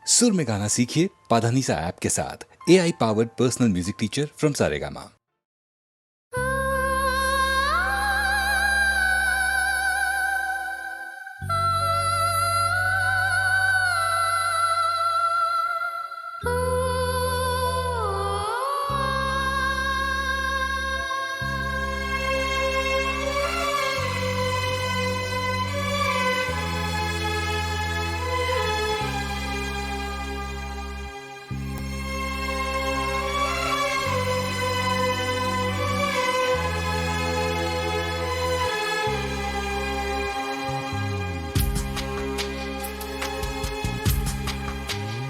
सुर में गाना सीखिए पाधानीसा ऐप के साथ। AI powered personal music teacher from Saregama.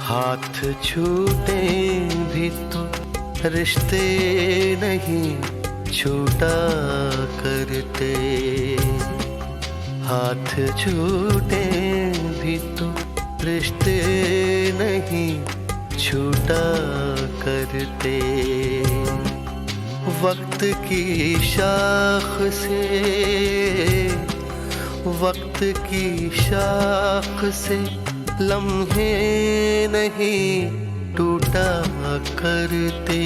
हाथ छूटे भी तो रिश्ते नहीं छूटा करते। हाथ छूटे भी तो रिश्ते नहीं छूटा करते। वक्त की शाख से, वक्त की शाख से लम्हे नहीं टूटा करते।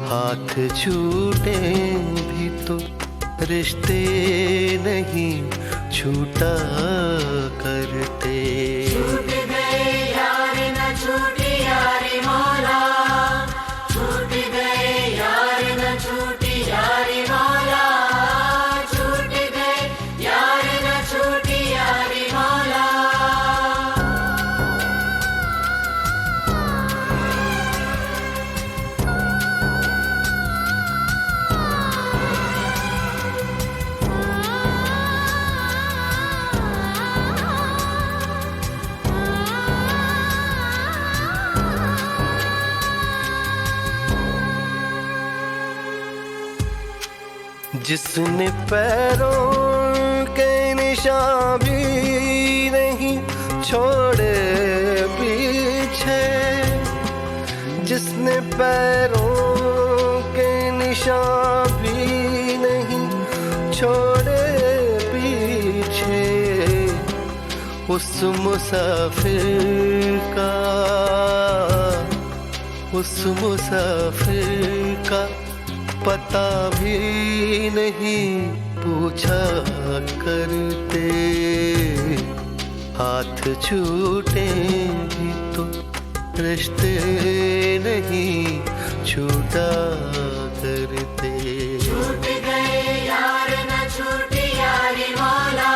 हाथ छूटे भी तो रिश्ते नहीं छूटा करते। छूट गए यार न छूटी यारी मौला, छूट गए यार न छूटी यारी मौला, छूट गए यार न छूटी यारी मौला। जिसने पैरों के निशान भी नहीं छोड़े पीछे, जिसने पैरों के निशान भी नहीं छोड़े पीछे, उस मुसाफिर का, उस मुसाफिर का पता भी नहीं पूछा करते। हाथ छूटे भी तो रिश्ते नहीं छूटा करते। छूट गए यार न छूटी यारी मौला,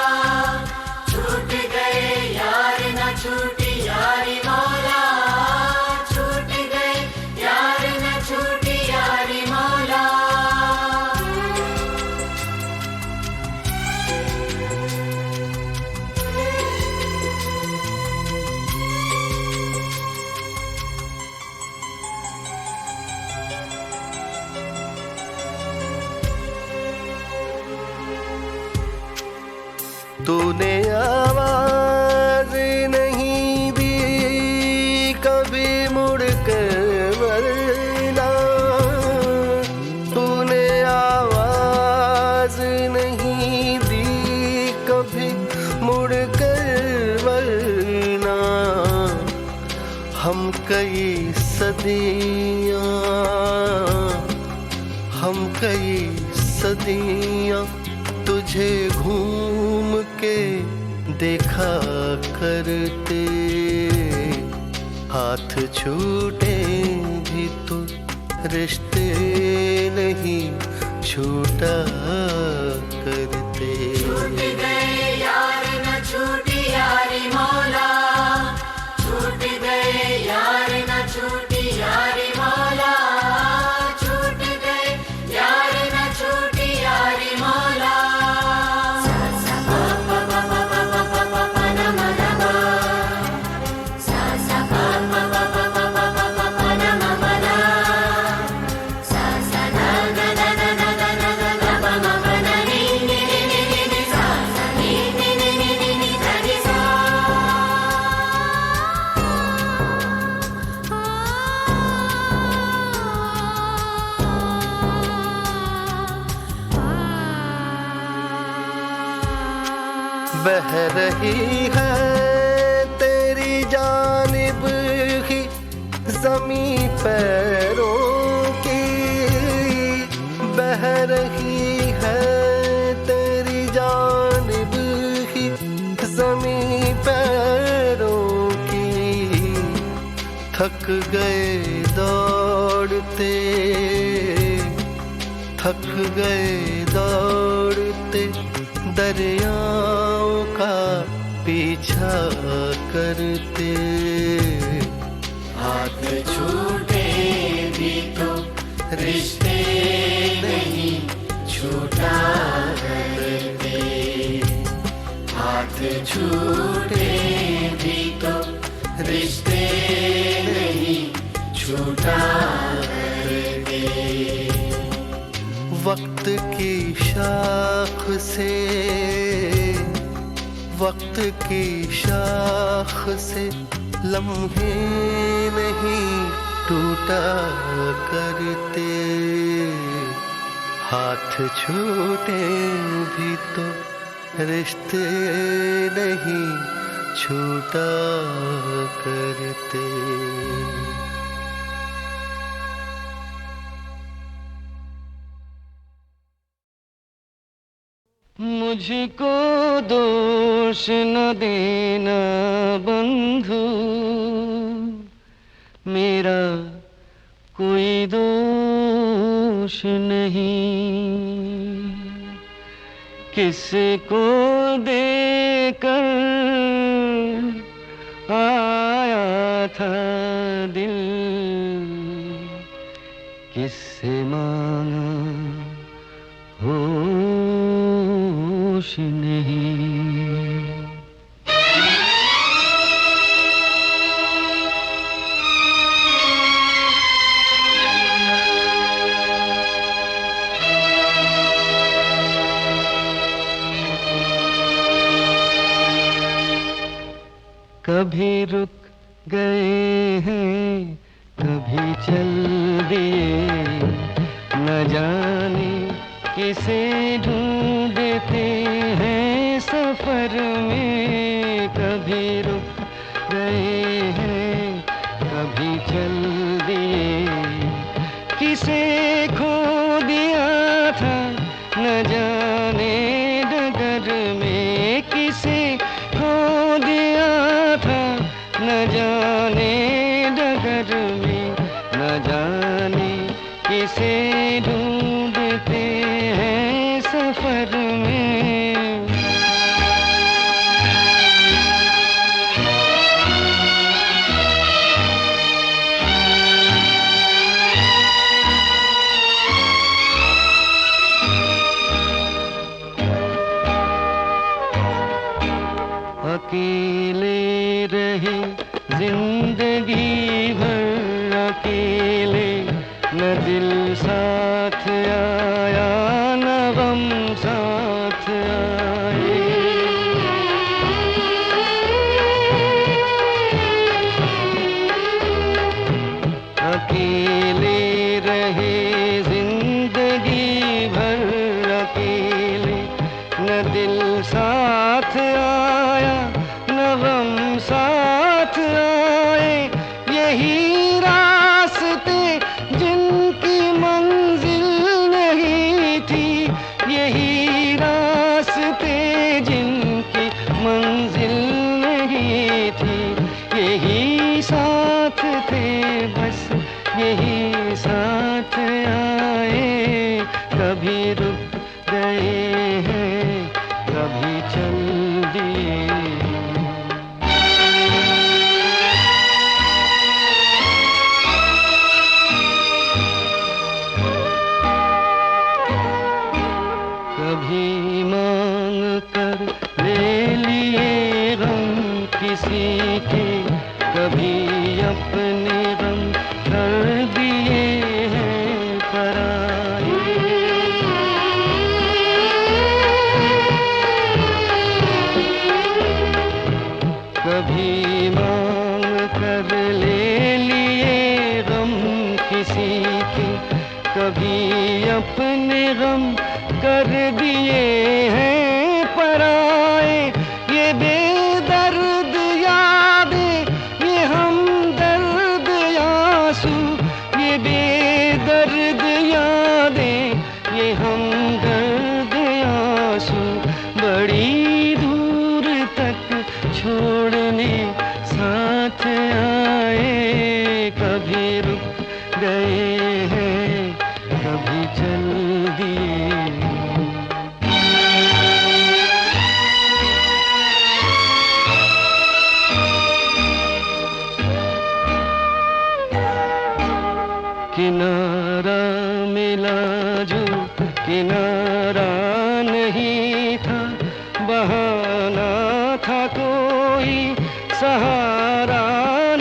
छूट गए यार न छूटी यारी मौला, छूट गए यार न छूटी यारी मौला। तूने आवाज नहीं दी कभी मुड़ कर वरना, तूने आवाज नहीं दी कभी मुड़ कर वरना। हम कई सदियां, हम कई सदियां तुझे घूम के देखा करते। हाथ छूटे भी तो रिश्ते नहीं छूटा करते। छूट गए यार न छूटी यारी मौला, छूट गए यार न छूटी यारी मौला, छूट गए यार न छूटी यारी मौला। बह रही है तेरी जान जमी पैरों की बह रही है तेरी जानिब ही, जमी पैरों की थक गए दौड़ते, थक गए दौड़ते दरियाओं का पीछा करते। हाथ छूटे भी तो रिश्ते नहीं छूटा करते, हाथ छूटे भी तो रिश्ते नहीं छूटा करते। वक्त की शाख से, वक्त की शाख से लम्हे नहीं टूटा करते, हाथ छूटे भी तो रिश्ते नहीं छूटा करते। मुझको दोष न देना बंधु, मेरा कोई दोष नहीं, किसको देकर आया था दिल, किससे मांगा होश नहीं। कभी रुक गए हैं, कभी चल दिए, न जाने किसे ढूंढते हैं सफर में। कभी रुक गए हैं, कभी चल दिए, किसे खो दिया था न जाने डगर में, किसे खो दिया था न जाने डगर में, न जाने किसे ढूंढते हैं सफर में। अकेले रहे जिंदगी भर, अकेले न दिल साथ आया न गम साथ आए। अकेले रहे जिंदगी भर, अकेले न दिल साथ आया न गम साथ आए। यही रास्ते जिनकी मंजिल नहीं थी, यही रास्ते जिनकी मंजिल नहीं थी, यही साथ थे बस यही साथ आए। कभी रुक गए हैं, कभी चल दिए। कभी मांग कर ले लिए गम किसी के, कभी अपने गम कर दिए हैं पराए। कभी मांग कर ले लिए गम किसी के, कभी अपने गम कर दिए हैं पराए। ये बेदर्द यादें, ये हमदर्द यादें किनारा मिला जो किनारा नहीं था, बहाना था कोई सहारा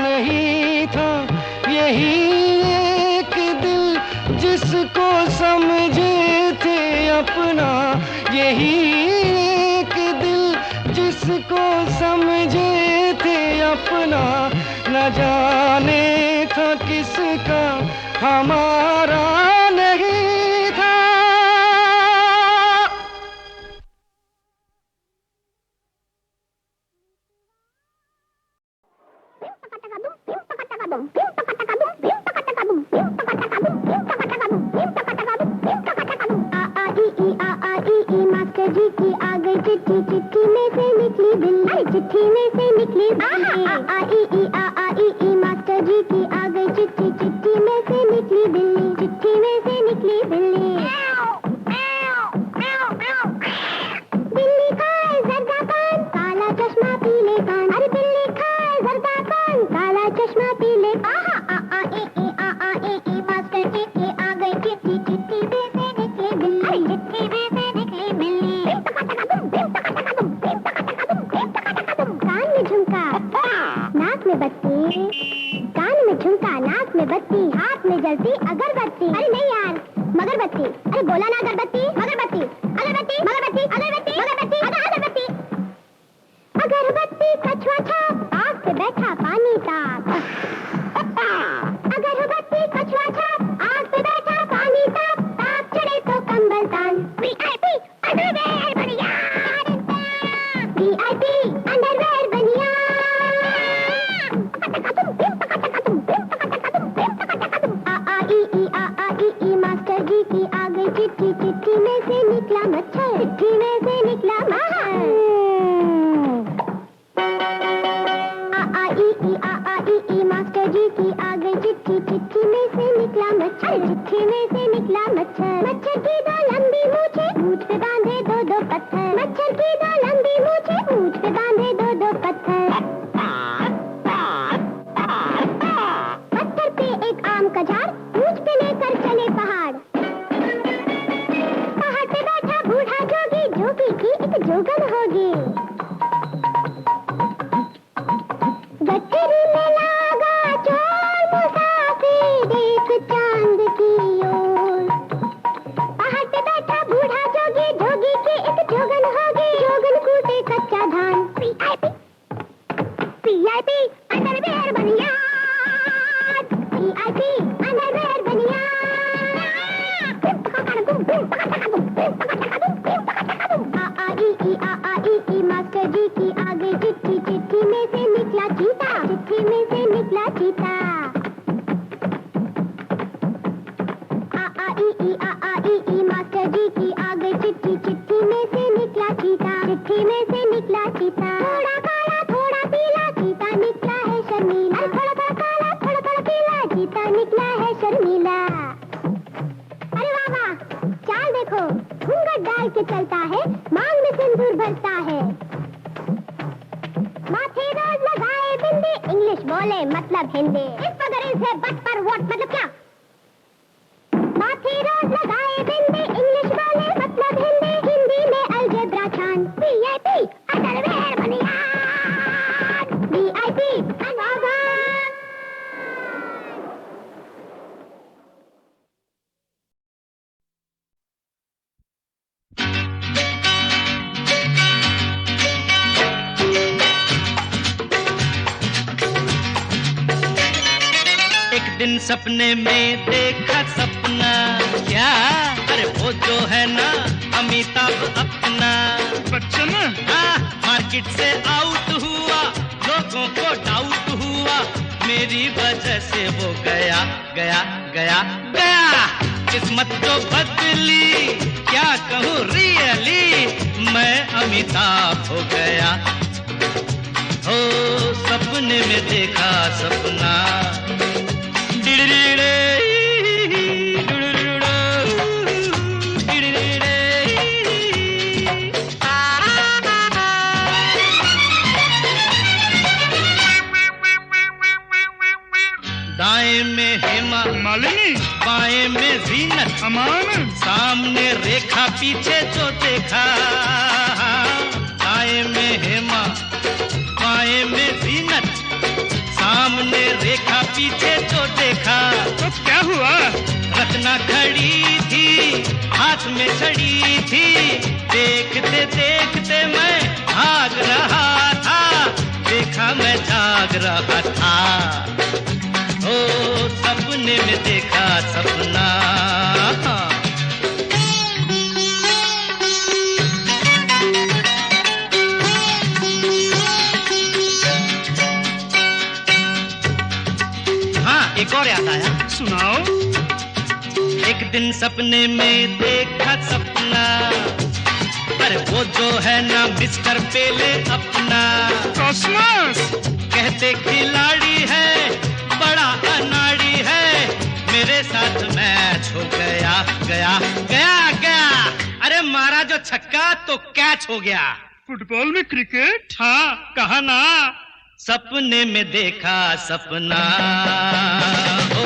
नहीं था। यही एक दिल जिसको समझे थे अपना, यही एक दिल जिसको समझे थे अपना, न जाने था किसका हमारा नहीं था। मास्टर जी की आ गई चिट्ठी, चिट्ठी में से निकली बिल्ली, चिट्ठी में से निकली बिल्ली। मास्टर जी की आ गई चिट्ठी, चिट्ठी में से निकली बिल्ली, चिट्ठी में से निकली बिल्ली। बिल्ली खाए जर्दा पान, काला चश्मा पीले कान। अरे बिल्ली खाए जर्दा पान, काला चश्मा पीले। मास्टर जी की आ गई चिट्ठी, चिट्ठी में से निकली बिल्ली, चिट्ठी में से निकली बिल्ली। कान में झुमका, नाक में बत्ती, कान में झुमका, नाक में बत्ती, हाथ में जलती अगरबत्ती। अरे नहीं यार, मगरबत्ती। अरे बोला ना अगरबत्ती, मगरबत्ती, अगरबत्ती, मगरबत्ती, अगरबत्ती, अगरबत्ती, अगरबत्ती। अगरबत्ती कछुआ छाप, आग पे बैठा पानी ताप। अगरबत्ती कछुआ छाप, आग पे बैठा पानी ताप। ताप चढ़े तो कंबल तान। VIP अंडरवेयर बनिया, VIP अंडरवेयर बनिया। मास्टर जी की आ गई चिट्ठी, चिट्ठी में से निकला मच्छर, चिट्ठी में से निकला मच्छर। मास्टर जी की आ गई चिट्ठी, चिट्ठी में से निकला मच्छर, चिट्ठी में से निकला मच्छर। मच्छर की दो लंबी मूछें, मूछ पे बांधे दो दो पत्थर। मच्छर की दो लंबी मूछें, मूछ पे बांधे दो दो पत्थर। पत्थर पे एक आम का झाड़, मूछ पे लेकर चले पहाड़। पहाड़ पे बैठा बूढ़ा जोगी, जोगी की एक जोगन होगी। गठरी में लागा चोर मुसाफिर, देख चांद की ओर। पहाड़ पे बैठा बूढ़ा जोगी, जोगी की एक जोगन होगी। जोगन कूटे कच्चा धान। VIP अंडरवेयर बनिया, VIP अंडरवेयर बनिया। मास्टर जी की आ गई चिट्ठी, चिट्ठी में से निकला चीता, चिट्ठी में से निकला चीता। मास्टर जी की आ गई चिट्ठी, चिट्ठी में से निकला चीता, चिट्ठी में से निकला चीता। थोड़ा काला थोड़ा पीला, चीता निकला है शर्मीला। थोड़ा थोड़ा काला थोड़ा थोड़ा पीला, चीता निकला है शर्मीला। अरे वाह वाह, चाल देखो, घूंघट डाल के चलता है, मांग में सिंदूर भरता है। माथे रोज लगाए बिंदी, इंग्लिश बोले मतलब हिंदी। इस वगैरह से बट पर वोट मतलब क्या? माथे रोज लगाए बिंदी, इंग्लिश बोले मतलब हिंदी। हिंदी में अलजेब्रा छान। VIP अंडरवेयर बनिया, VIP अंडरवेयर। एक दिन सपने में देखा सपना, क्या? अरे वो जो है ना अमिताभ अपना बच्चन, मार्केट से आउट हुआ, लोगों को डाउट हुआ, मेरी वजह से वो गया गया गया गया। किस्मत जो बदली, क्या कहूँ रियली, मैं अमिताभ हो गया। हो सपने में देखा सपना, दाएं दाएं में हेमा मालिनी, बाएं में जीनत अमान, सामने रेखा पीछे जो देखा। दाएं में हेमा बाएं में जीनत, सामने रेखा पीछे जो देखा। तो क्या हुआ? रत्ना खड़ी थी, हाथ में छड़ी थी, देखते देखते मैं भाग रहा था, देखा मैं जाग रहा था। ओ सपने में देखा सपना। हाँ, एक और याद आया, सुनाओ। एक दिन सपने में देखा सपना, अरे वो जो है ना मिस्टर पेले अपना, कॉस्मोस कहते खिलाड़ी है, बड़ा अनाड़ी है, मेरे साथ मैच हो गया गया गया गया। अरे मारा जो छक्का तो कैच हो गया। फुटबॉल में क्रिकेट? हाँ, कहा ना। सपने में देखा सपना, ओ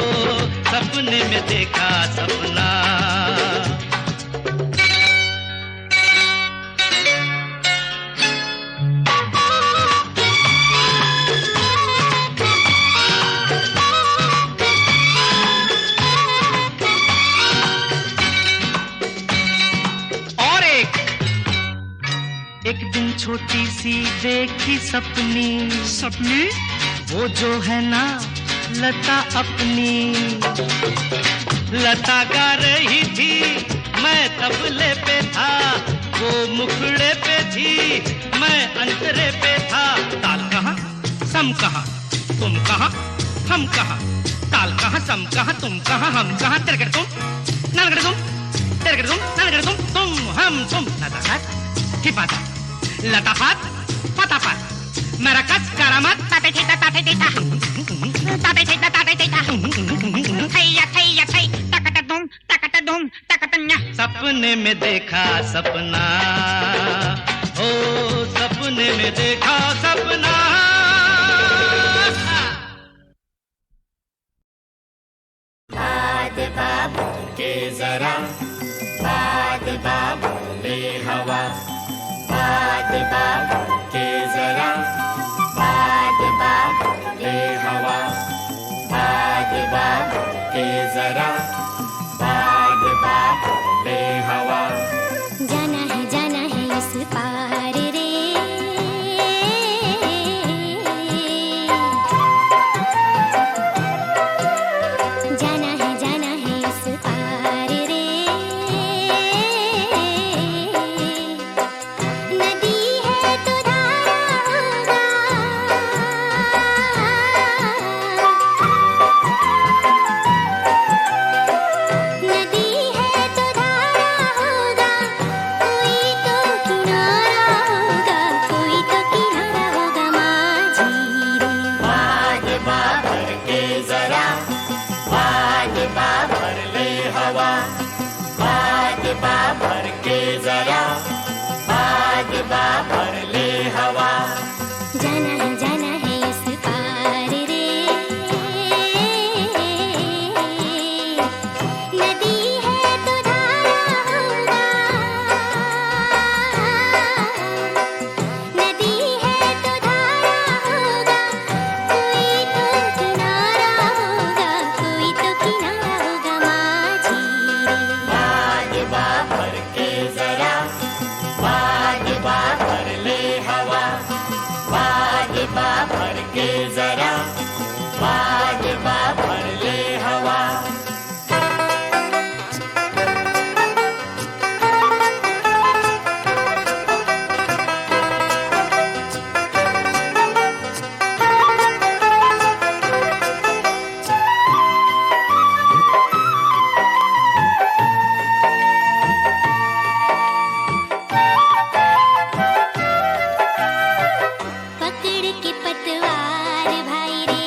सपने में देखा सपना। और एक दिन छोटी सी देखी सपनी, सपनी वो जो है ना लता अपनी, लता गा रही थी, मैं तबले पे था, वो मुखड़े पे थी, मैं अंतरे पे था। ताल कहाँ सम कहाँ, तुम कहाँ हम कहाँ, ताल कहाँ सम कहाँ, तुम कहाँ हम कहाँ, तेरे तुम नलगड़ तुम, तेरे तुम नलगड़ तुम हम तुम। लताफात ठिपाता, लताफात पताफात, मेरा कच करामत ताते ठेता ताते ठेता, ताते ठेता ताते ठेता, थैया थैया थै, तकट दुम तकटन्या। सपने में देखा सपना, ओ सपने में देखा सपना। बाद बाब के जरा, बाद बाब ले हवा, बाद बाब के जरा, बाद बाब ले हवा, बाद बाब के जरा, बाद बाब ले हवा। जाना है इस पार रे, जाना है इस पार रे। नदी है तो धारा होगा, नदी है तो धारा होगा, कोई तो किनारा होगा, कोई तो किनारा होगा माझी रे। बाद बाबर के जरा, बाद बाबर ले हवा, बाद बाबर के जरा, बाद बाबर ले हवा। जाना है इस पार रे, नदी है तो धारा होगा, नदी है तो धारा होगा, कोई तो किनारा होगा, कोई तो किनारा होगा माझी रे। बाद बाबर के जरा, बाद बाबर ले हवा, बाद बाबर के जरा, बाद बाबर ले हवा। पकड़ के पतवार भाई रे,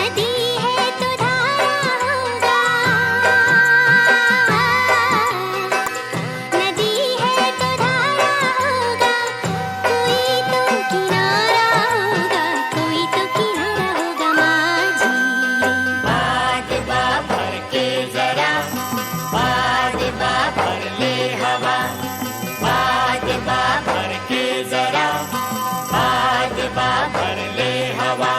नदी है तो धारा होगा, नदी है तो धारा होगा, कोई तो किनारा होगा, कोई तो किनारा होगा माझी रे। बाजबा भर के जरा, बाजबा भर ले हवा, बाजबा भर के जरा, बाजबा भर ले हवा।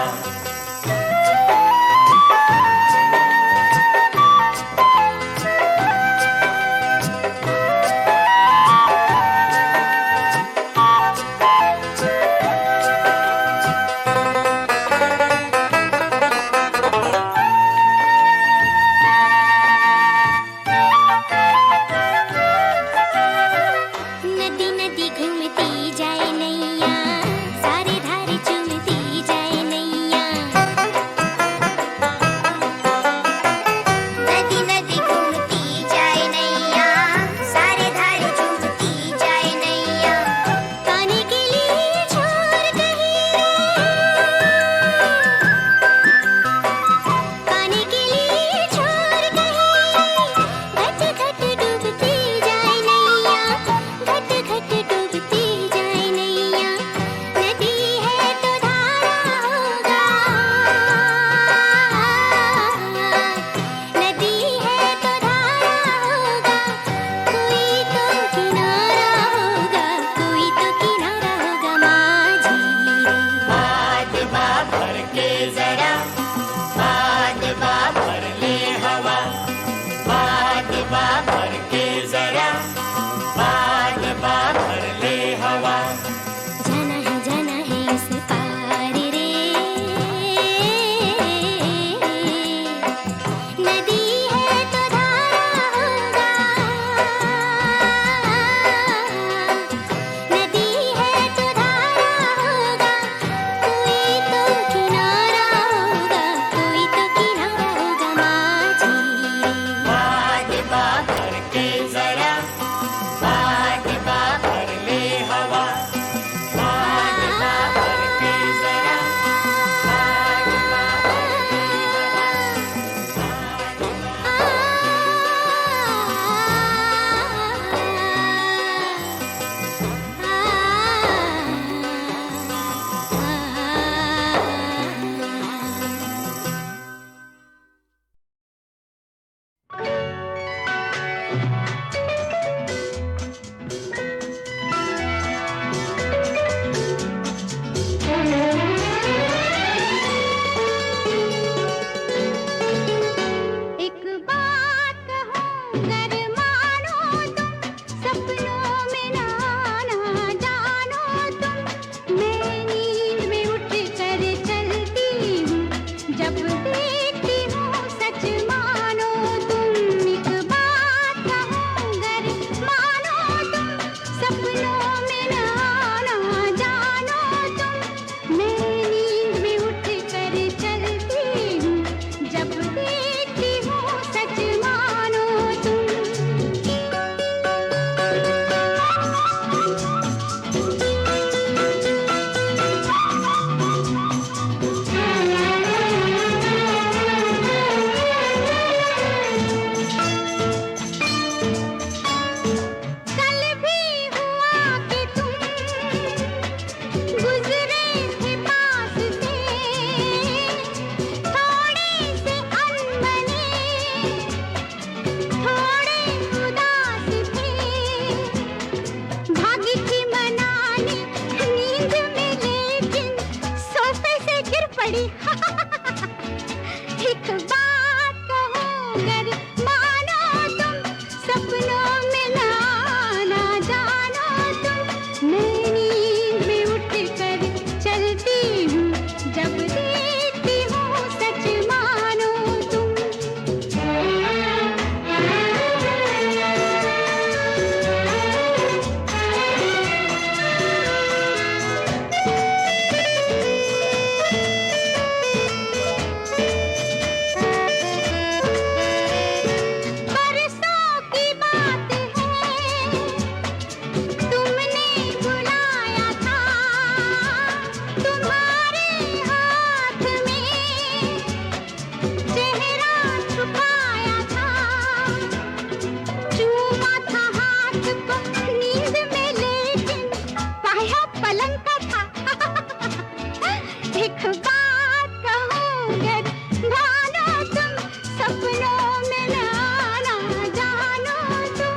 सच भानो तुम, सपनों में न आना जानो तुम।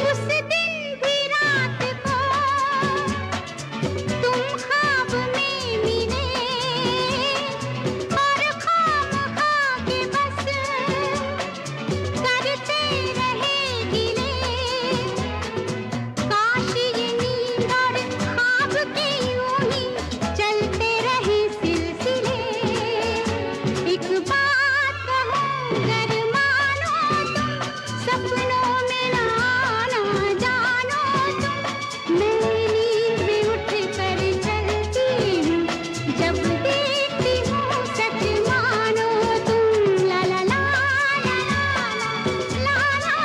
उस दिन भी रात को तुम ख्वाब में मिले और खामखा के बस करते रहे गिले। काश ये नींद और ख्वाब के यूं ही चलते रहे सिलसिले। एक बात कहूं अगर मानो तुम, सपनों में न आना जानो तुम। मैं नींद में उठ कर चलती हूँ, जब देखती हूँ सच मानो तुम। ला ला ला ला ला ला ला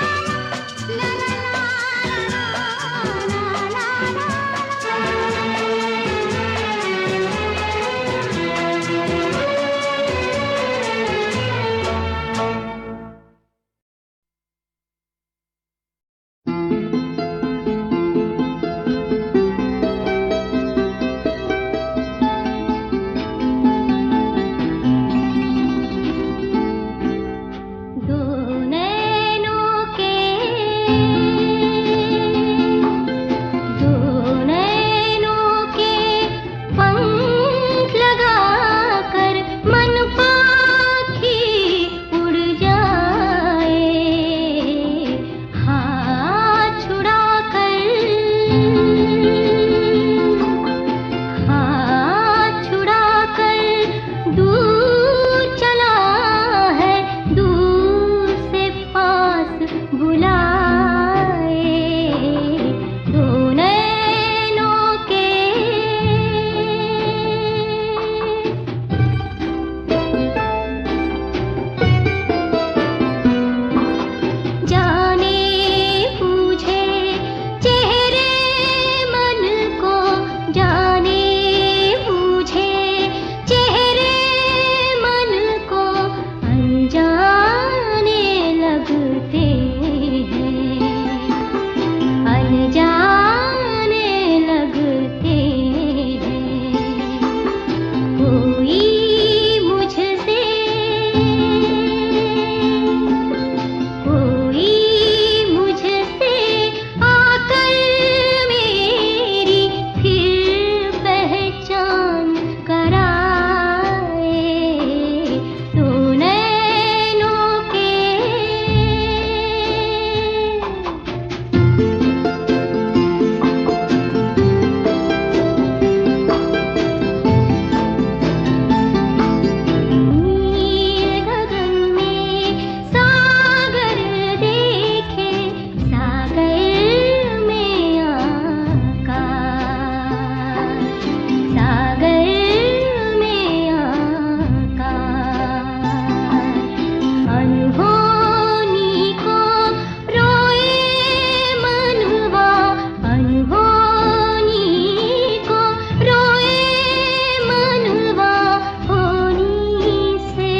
दो नैनों के पंख लगाकर मन पाखी उड़ जाए। हाथ छुड़ाकर दूर चला है, दूर से पास बुलाए। दो नैनों के जाने पूछे चेहरे मन को, जाने पूछे चेहरे मन को, अनजाने लगते हैं, अनजाने लगते हैं। कोई मुझसे आकर मेरी फिर पहचान कराए। दो नैनों के नील गगन में सागर देखे, सागर में आकाश, सागर में आकाश। अनहोनी को रोए मनवा, अनहोनी को रोए मनवा, होनी से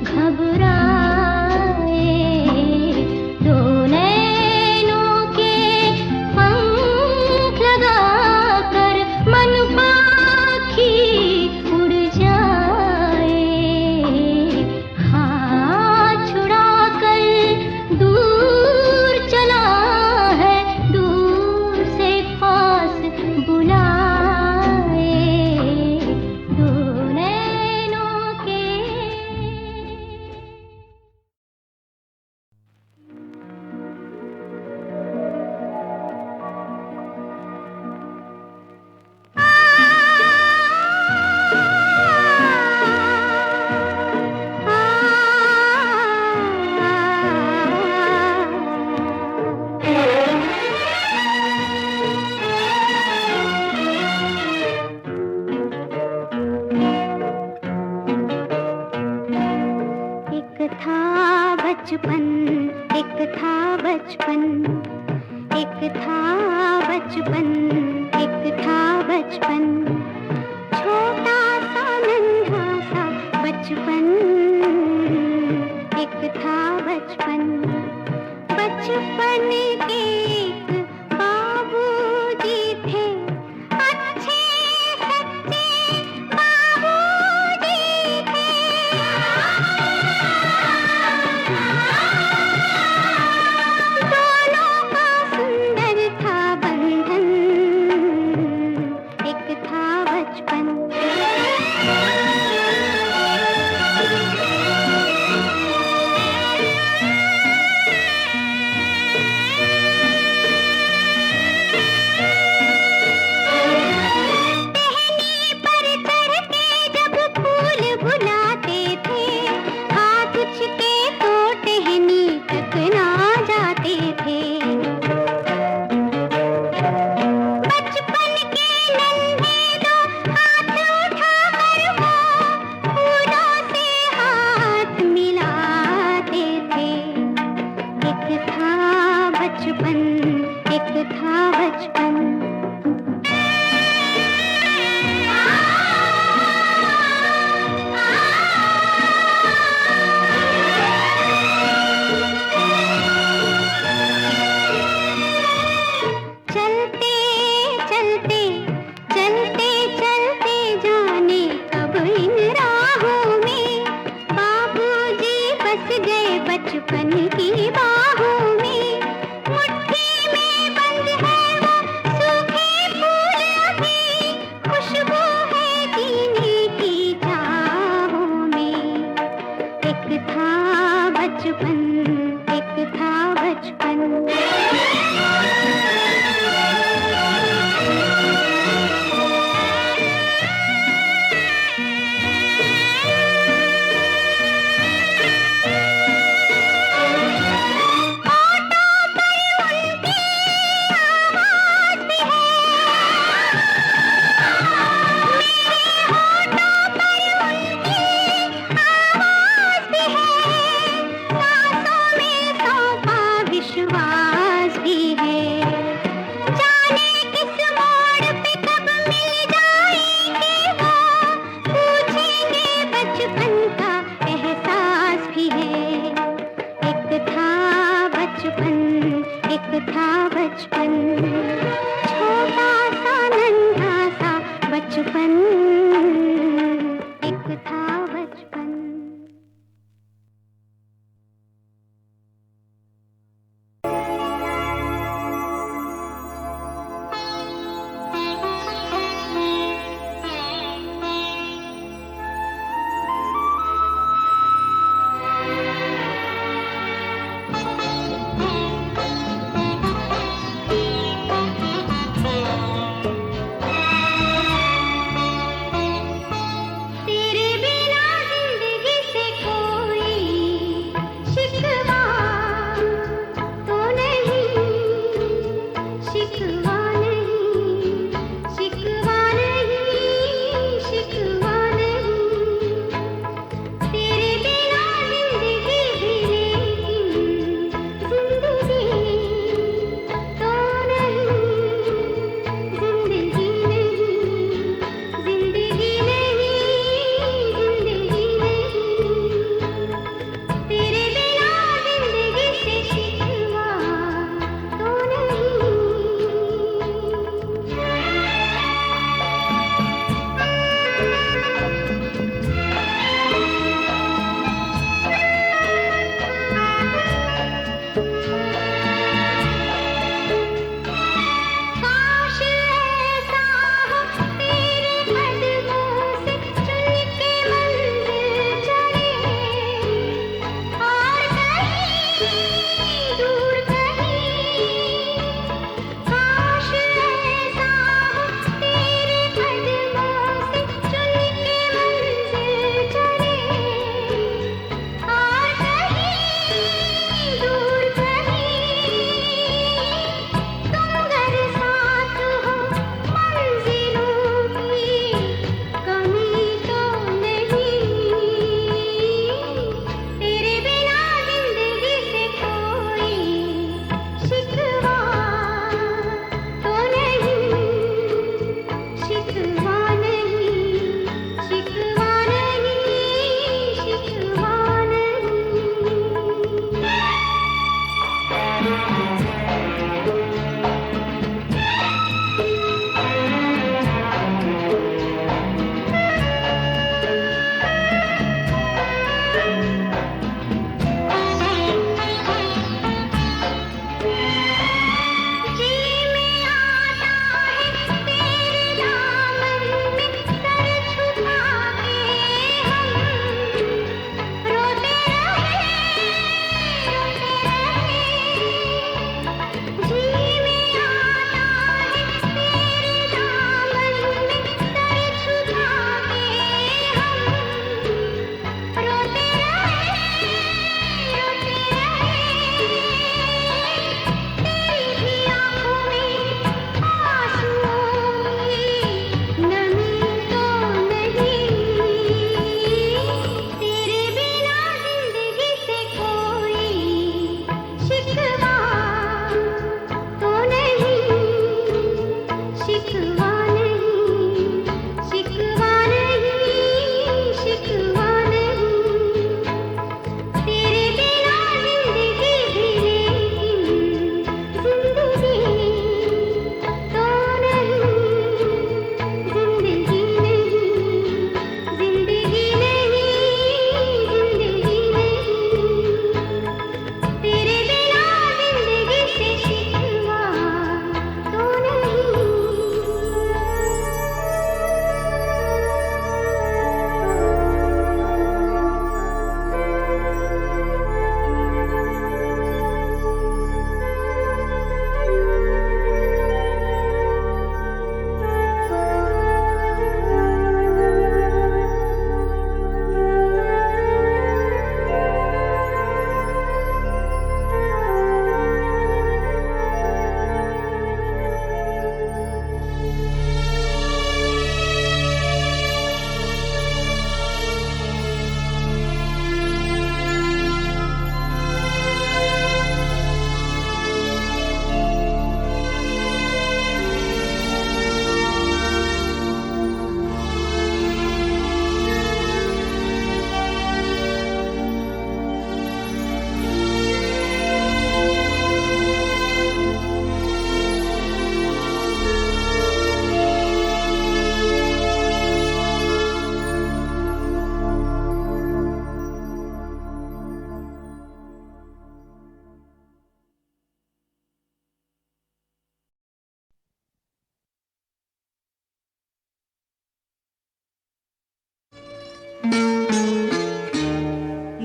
घबराए। दो नैनों के पंख लगाकर मन पाखी उड़ जाए। हाथ छुड़ाकर दूर चला है, दूर से पास बुलाए। दो नैनों के एक था बचपन, एक था बचपन, एक था बचपन, एक था बचपन। छोटा सा नन्हा सा बचपन, एक था बचपन। बचपन के एक बचपन। चलते चलते चलते चलते जाने कब इन राहों में बाबूजी बस गए बचपन की बाहों में। मुट्ठी में बंद है वो सूखे फूलों की खुशबू है जीने की चाहों में। एक था बचपन, एक था बचपन। विश्वास भी है, जाने किस मोड़ पे कब मिल जाएंगे वो, पूछेंगे बचपन का एहसास भी है। एक था बचपन, एक था बचपन, छोटा सा नन्हा सा बचपन, एक था बचपन।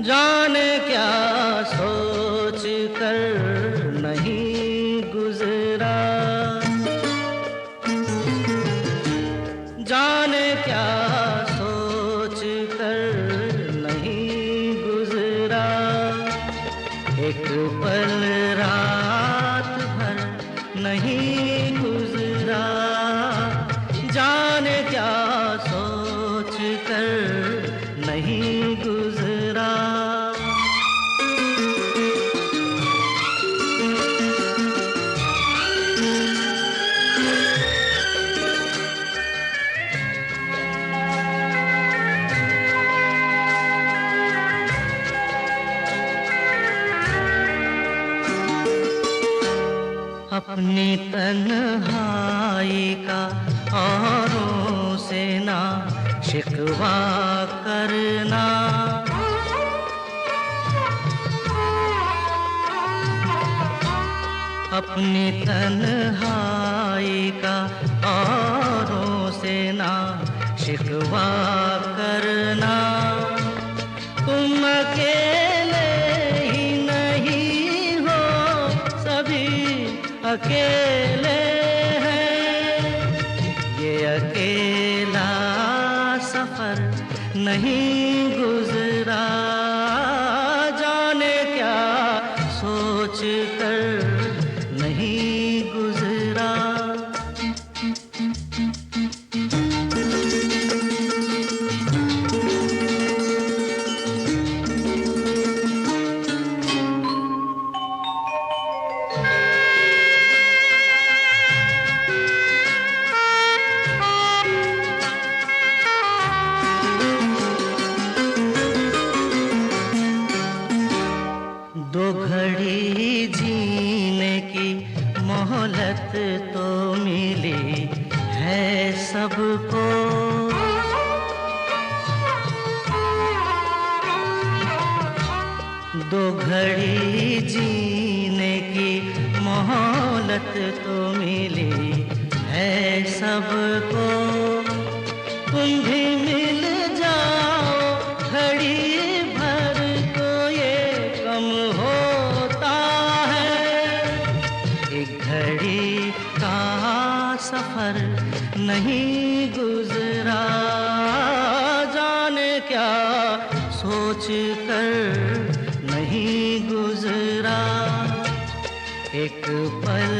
जाने क्या सोच कर नहीं गुजरा, जाने क्या सोच कर नहीं गुजरा, एक पल रात भर नहीं गुजरा, जाने क्या सोच कर नहीं गुजरा। अपनी तन्हाई का औरों से ना शिकवा करना, अपनी तन्हाई का औरों से ना शिकवा करना, तुम अकेले ही नहीं हो, सभी अकेले हैं, ये अकेला सफर नहीं गुजरा, जाने क्या सोच कर नहीं गुजरा। दो घड़ी जीने की मोहलत तो मिली है सबको, दो घड़ी जीने की मोहलत तो मिली है सबको, तुम भी मिल जाओ घड़ी भर को ये कम होता है, एक घड़ी का सफर नहीं गुजरा, जाने क्या सोच कर नहीं गुजरा, एक पल